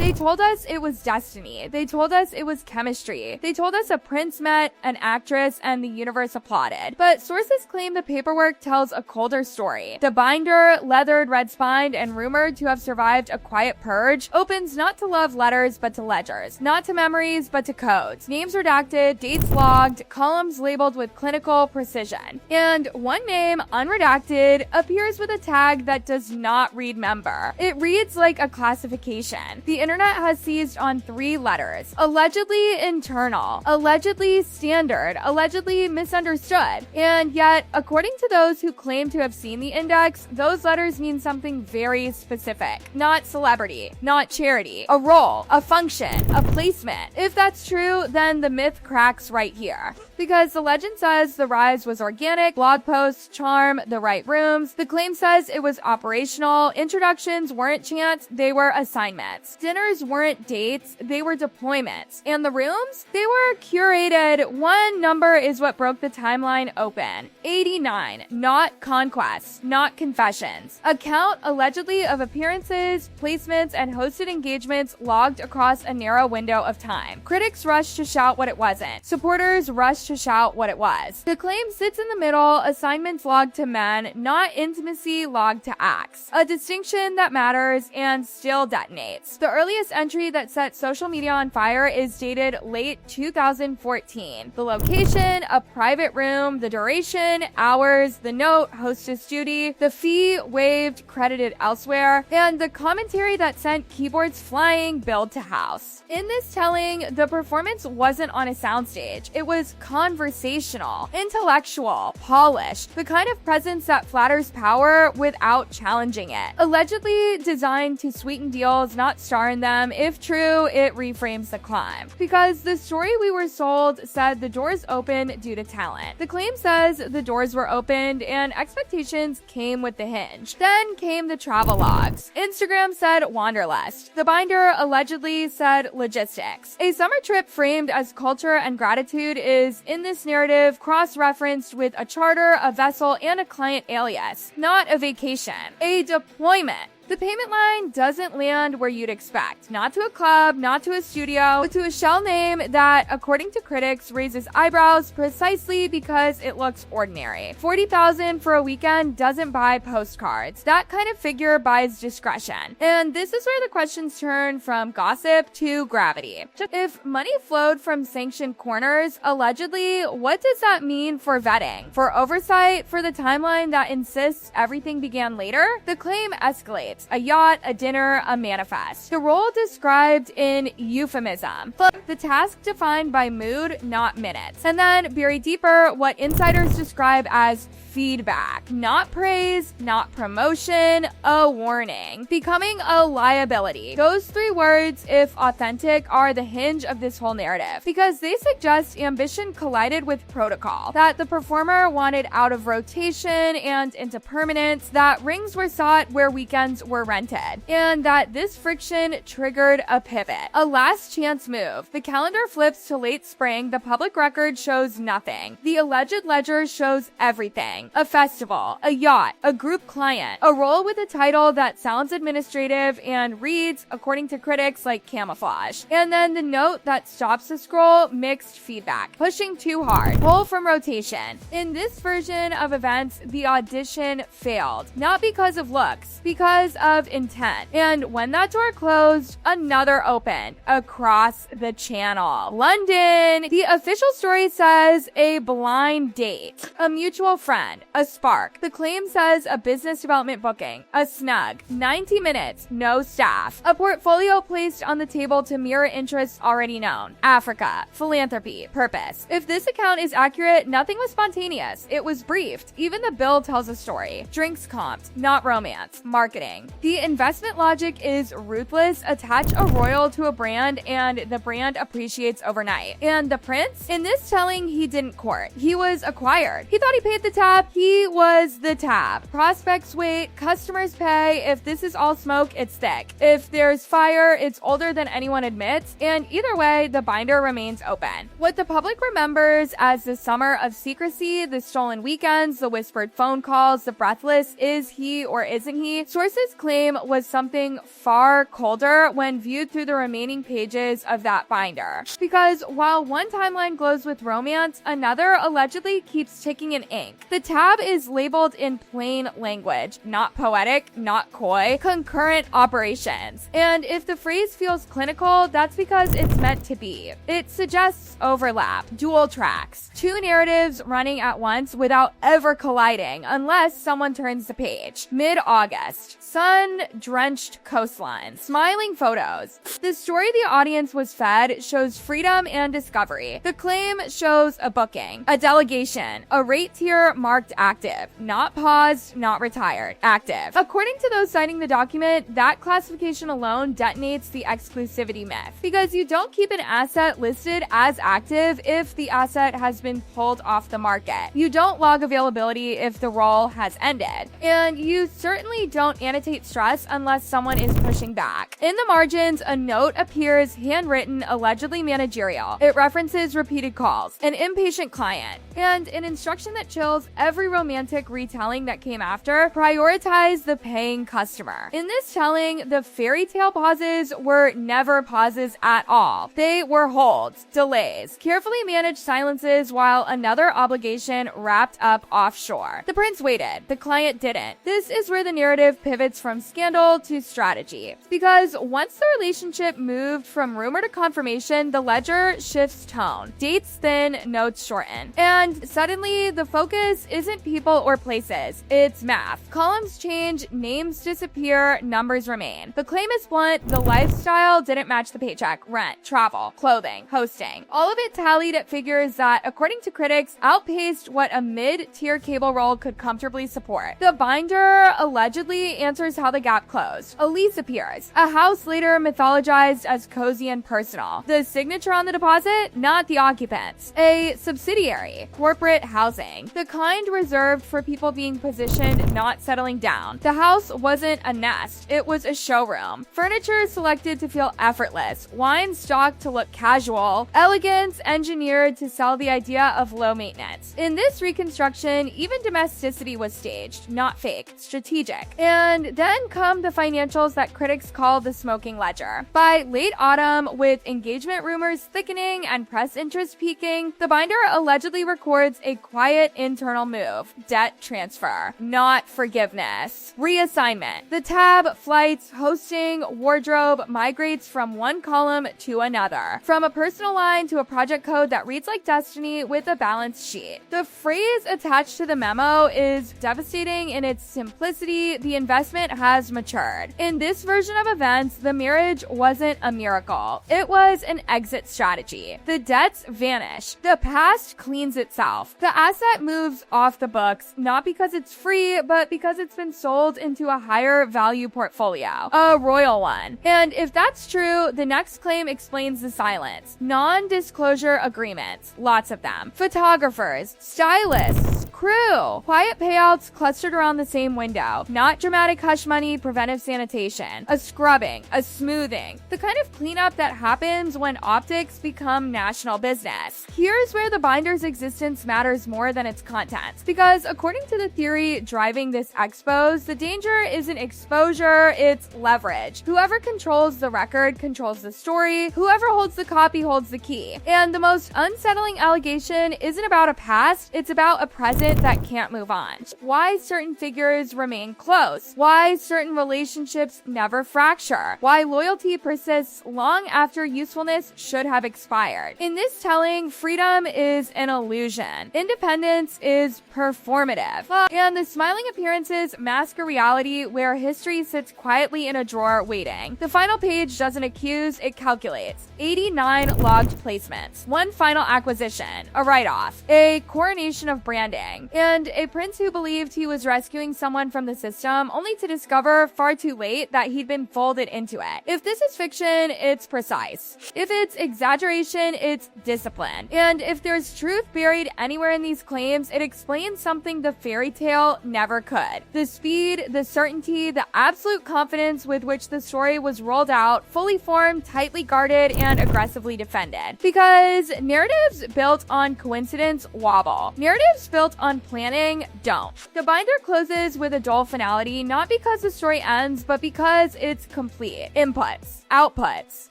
They told us it was destiny. They told us it was chemistry. They told us a prince met an actress and the universe applauded. But sources claim the paperwork tells a colder story. The binder, leathered, red-spined, and rumored to have survived a quiet purge, opens not to love letters but to ledgers, not to memories but to codes, names redacted, dates logged, columns labeled with clinical precision. And one name, unredacted, appears with a tag that does not read member. It reads like a classification. The internet has seized on 3 letters: allegedly internal, allegedly standard, allegedly misunderstood. And yet, according to those who claim to have seen the index, those letters mean something very specific. Not celebrity, not charity, a role, a function, a placement. If that's true, then the myth cracks right here. Because the legend says the rise was organic, blog posts, charm, the right rooms. The claim says it was operational, introductions weren't chance, they were assignments. Dinners weren't dates, they were deployments. And the rooms? They were curated. One number is what broke the timeline open. 89, not conquests, not confessions. A count allegedly of appearances, placements, and hosted engagements logged across a narrow window of time. Critics rushed to shout what it wasn't. Supporters rushed to shout what it was. The claim sits in the middle, assignments logged to men, not intimacy logged to acts. A distinction that matters and still detonates. The earliest entry that set social media on fire is dated late 2014. The location, a private room, the duration, hours, the note, hostess duty, the fee waived, credited elsewhere, and the commentary that sent keyboards flying, billed to house. In this telling, the performance wasn't on a soundstage. It was conversational, intellectual, polished, the kind of presence that flatters power without challenging it. Allegedly designed to sweeten deals, not star in them. If true, it reframes the climb. Because the story we were sold said the doors opened due to talent. The claim says the doors were opened and expectations came with the hinge. Then came the travel logs. Instagram said wanderlust. The binder allegedly said logistics. A summer trip framed as culture and gratitude is, in this narrative, cross-referenced with a charter, a vessel, and a client alias. Not a vacation. A deployment. The payment line doesn't land where you'd expect. Not to a club, not to a studio, but to a shell name that, according to critics, raises eyebrows precisely because it looks ordinary. $40,000 for a weekend doesn't buy postcards. That kind of figure buys discretion. And this is where the questions turn from gossip to gravity. If money flowed from sanctioned corners, allegedly, what does that mean for vetting? For oversight? For the timeline that insists everything began later? The claim escalates. A yacht, a dinner, a manifest. The role described in euphemism. The task defined by mood, not minutes. And then, buried deeper, what insiders describe as feedback. Not praise, not promotion, a warning. Becoming a liability. Those 3 words, if authentic, are the hinge of this whole narrative. Because they suggest ambition collided with protocol. That the performer wanted out of rotation and into permanence. That rings were sought where weekends were rented, and that this friction triggered a pivot. A last chance move. The calendar flips to late spring, the public record shows nothing. The alleged ledger shows everything. A festival, a yacht, a group client, a role with a title that sounds administrative and reads, according to critics, like camouflage. And then the note that stops the scroll, mixed feedback. Pushing too hard. Pull from rotation. In this version of events, the audition failed. Not because of looks, because of intent. And when that door closed, another opened across the channel. London. The official story says a blind date, a mutual friend, a spark. The claim says a business development booking, a snug, 90 minutes, no staff, a portfolio placed on the table to mirror interests already known, Africa, philanthropy, purpose. If this account is accurate, nothing was spontaneous. It was briefed. Even the bill tells a story. Drinks comped, not romance, marketing. The investment logic is ruthless. Attach a royal to a brand and the brand appreciates overnight. And the prince? In this telling, he didn't court. He was acquired. He thought he paid the tab. He was the tab. Prospects wait, customers pay. If this is all smoke, it's thick. If there's fire, it's older than anyone admits. And either way, the binder remains open. What the public remembers as the summer of secrecy, the stolen weekends, the whispered phone calls, the breathless, is he or isn't he? Sources Sources claim was something far colder when viewed through the remaining pages of that binder. Because while one timeline glows with romance, another allegedly keeps ticking in ink. The tab is labeled in plain language, not poetic, not coy, concurrent operations. And if the phrase feels clinical, that's because it's meant to be. It suggests overlap, dual tracks, two narratives running at once without ever colliding unless someone turns the page. Mid-August, sun-drenched coastline, smiling photos. The story the audience was fed shows freedom and discovery. The claim shows a booking, a delegation, a rate tier marked active, not paused, not retired, active. According to those citing the document, that classification alone detonates the exclusivity myth, because you don't keep an asset listed as active if the asset has been pulled off the market. You don't log availability if the role has ended. And you certainly don't annotate stress unless someone is pushing back. In the margins, a note appears handwritten, allegedly managerial. It references repeated calls, an impatient client, and an instruction that chills every romantic retelling that came after: prioritize the paying customer. In this telling, the fairy tale pauses were never pauses at all. They were holds, delays, carefully managed silences while another obligation wrapped up offshore. The prince waited, the client didn't. This is where the narrative pivots from scandal to strategy. Because once the relationship moved from rumor to confirmation, the ledger shifts tone. Dates thin, notes shorten. And suddenly, the focus isn't people or places, it's math. Columns change, names disappear, numbers remain. The claim is blunt: the lifestyle didn't match the paycheck. Rent, travel, clothing, hosting. All of it tallied at figures that, according to critics, outpaced what a mid-tier cable roll could comfortably support. The binder allegedly answers how the gap closed. A lease appears. A house later mythologized as cozy and personal. The signature on the deposit? Not the occupants. A subsidiary. Corporate housing. The kind reserved for people being positioned, not settling down. The house wasn't a nest. It was a showroom. Furniture selected to feel effortless. Wine stocked to look casual. Elegance engineered to sell the idea of low maintenance. In this reconstruction, even domesticity was staged, not fake, strategic. And then come the financials that critics call the smoking ledger. By late autumn, with engagement rumors thickening and press interest peaking, the binder allegedly records a quiet internal move: debt transfer, not forgiveness. Reassignment. The tab, flights, hosting, wardrobe migrates from one column to another, from a personal line to a project code that reads like destiny with a balance sheet. The phrase attached to the memo is devastating in its simplicity: the investment has matured. In this version of events, the marriage wasn't a miracle. It was an exit strategy. The debts vanish. The past cleans itself. The asset moves off the books, not because it's free, but because it's been sold into a higher value portfolio, a royal one. And if that's true, the next claim explains the silence. Non-disclosure agreements, lots of them. Photographers, stylists, crew. Quiet payouts clustered around the same window. Not dramatic hush money, preventive sanitation. A scrubbing, a smoothing. The kind of cleanup that happens when optics become national business. Here's where the binder's existence matters more than its contents. Because according to the theory driving this expose, the danger isn't exposure, it's leverage. Whoever controls the record controls the story. Whoever holds the copy holds the key. And the most unsettling allegation isn't about a past, it's about a present that can't move on. Why certain figures remain close. Why certain relationships never fracture. Why loyalty persists long after usefulness should have expired. In this telling, freedom is an illusion. Independence is performative. And the smiling appearances mask a reality where history sits quietly in a drawer waiting. The final page doesn't accuse, it calculates. 89 logged placements. One final acquisition. A write-off. A coronation of branding. And a prince who believed he was rescuing someone from the system, only to discover far too late that he'd been folded into it. If this is fiction, it's precise. If it's exaggeration, it's discipline. And if there's truth buried anywhere in these claims, it explains something the fairy tale never could. The speed, the certainty, the absolute confidence with which the story was rolled out, fully formed, tightly guarded, and aggressively defended. Because narratives built on coincidence wobble. Narratives built on planning don't. The binder closes with a dull finality, not because the story ends, but because it's complete. Inputs. Outputs.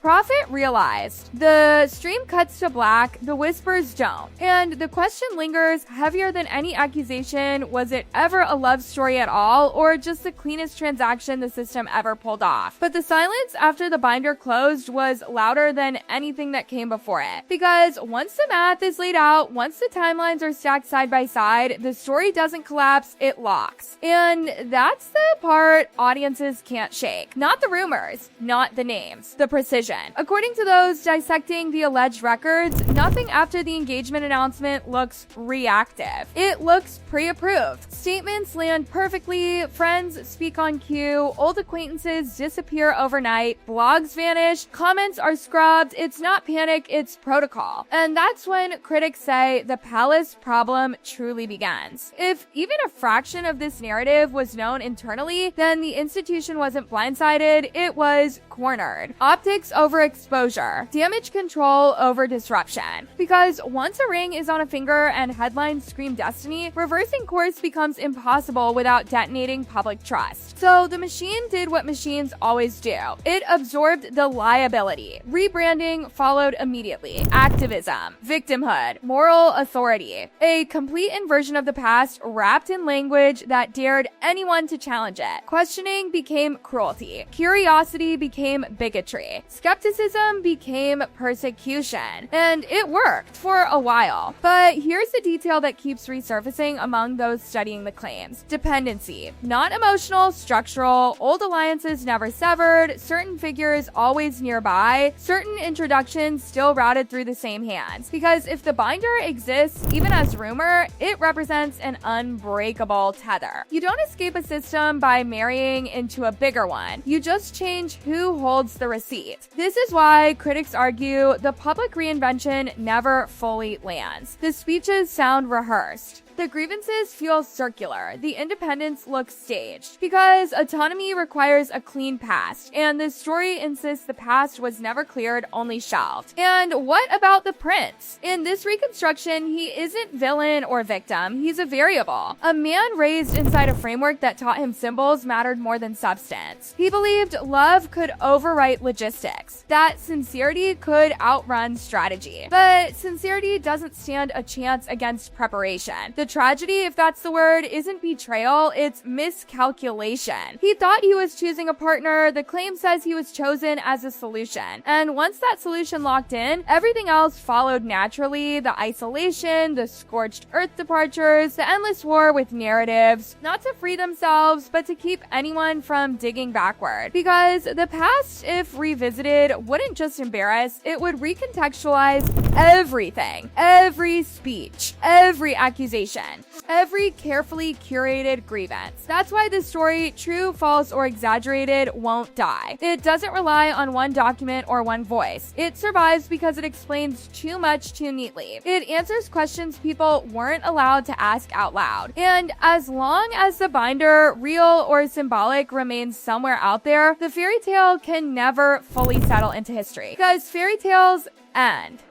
Prophet realized. The stream cuts to black, the whispers don't. And the question lingers heavier than any accusation. Was it ever a love story at all, or just the cleanest transaction the system ever pulled off? But the silence after the binder closed was louder than anything that came before it. Because once the math is laid out, once the timelines are stacked side by side, the story doesn't collapse, it locks. And that's the part audiences can't shake. Not the rumors, not the names, the precision. According to those dissecting the alleged records, nothing after the engagement announcement looks reactive. It looks pre-approved. Statements land perfectly, friends speak on cue, old acquaintances disappear overnight, blogs vanish, comments are scrubbed. It's not panic, it's protocol. And that's when critics say the palace problem truly begins. If even a fraction of this narrative was known internally, then the institution wasn't blindsided, it was cornered. Optics over exposure, damage control over disruption. Because once a ring is on a finger and headlines scream destiny, reversing course becomes impossible without detonating public trust. So the machine did what machines always do. It absorbed the liability. Rebranding followed immediately. Activism, victimhood, moral authority. A complete inversion of the past wrapped in language that dared anyone to challenge it. Questioning became cruelty. Curiosity became bigotry. Skepticism became persecution. And it worked for a while. But here's the detail that keeps resurfacing among those studying the claims. Dependency. Not emotional, structural. Old alliances never severed. Certain figures always nearby. Certain introductions still routed through the same hands. Because if the binder exists, even as rumor, it represents an unbreakable tether. You don't escape a system by marrying into a bigger one. You just change who holds the receipt. This is why critics argue the public reinvention never fully lands. The speeches sound rehearsed. The grievances feel circular. The independence looks staged. Because autonomy requires a clean past, and the story insists the past was never cleared, only shelved. And what about the prince? In this reconstruction, he isn't villain or victim. He's a variable. A man raised inside a framework that taught him symbols mattered more than substance. He believed love could overwrite logistics, that sincerity could outrun strategy. But sincerity doesn't stand a chance against preparation. The tragedy, if that's the word, isn't betrayal, it's miscalculation. He thought he was choosing a partner. The claim says he was chosen as a solution. And once that solution locked in, everything else followed naturally. The isolation, the scorched earth departures, the endless war with narratives, not to free themselves, but to keep anyone from digging backward. Because the past, if revisited, wouldn't just embarrass, it would recontextualize everything. Every speech, every accusation, every carefully curated grievance. That's why this story, true, false, or exaggerated, won't die. It doesn't rely on one document or one voice. It survives because it explains too much too neatly. It answers questions people weren't allowed to ask out loud. And as long as the binder, real or symbolic, remains somewhere out there, the fairy tale can never fully settle into history. Because fairy tales end.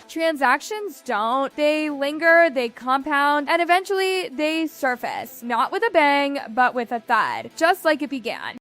Transactions don't. They linger, they compound, and eventually they surface. Not with a bang, but with a thud. Just like it began.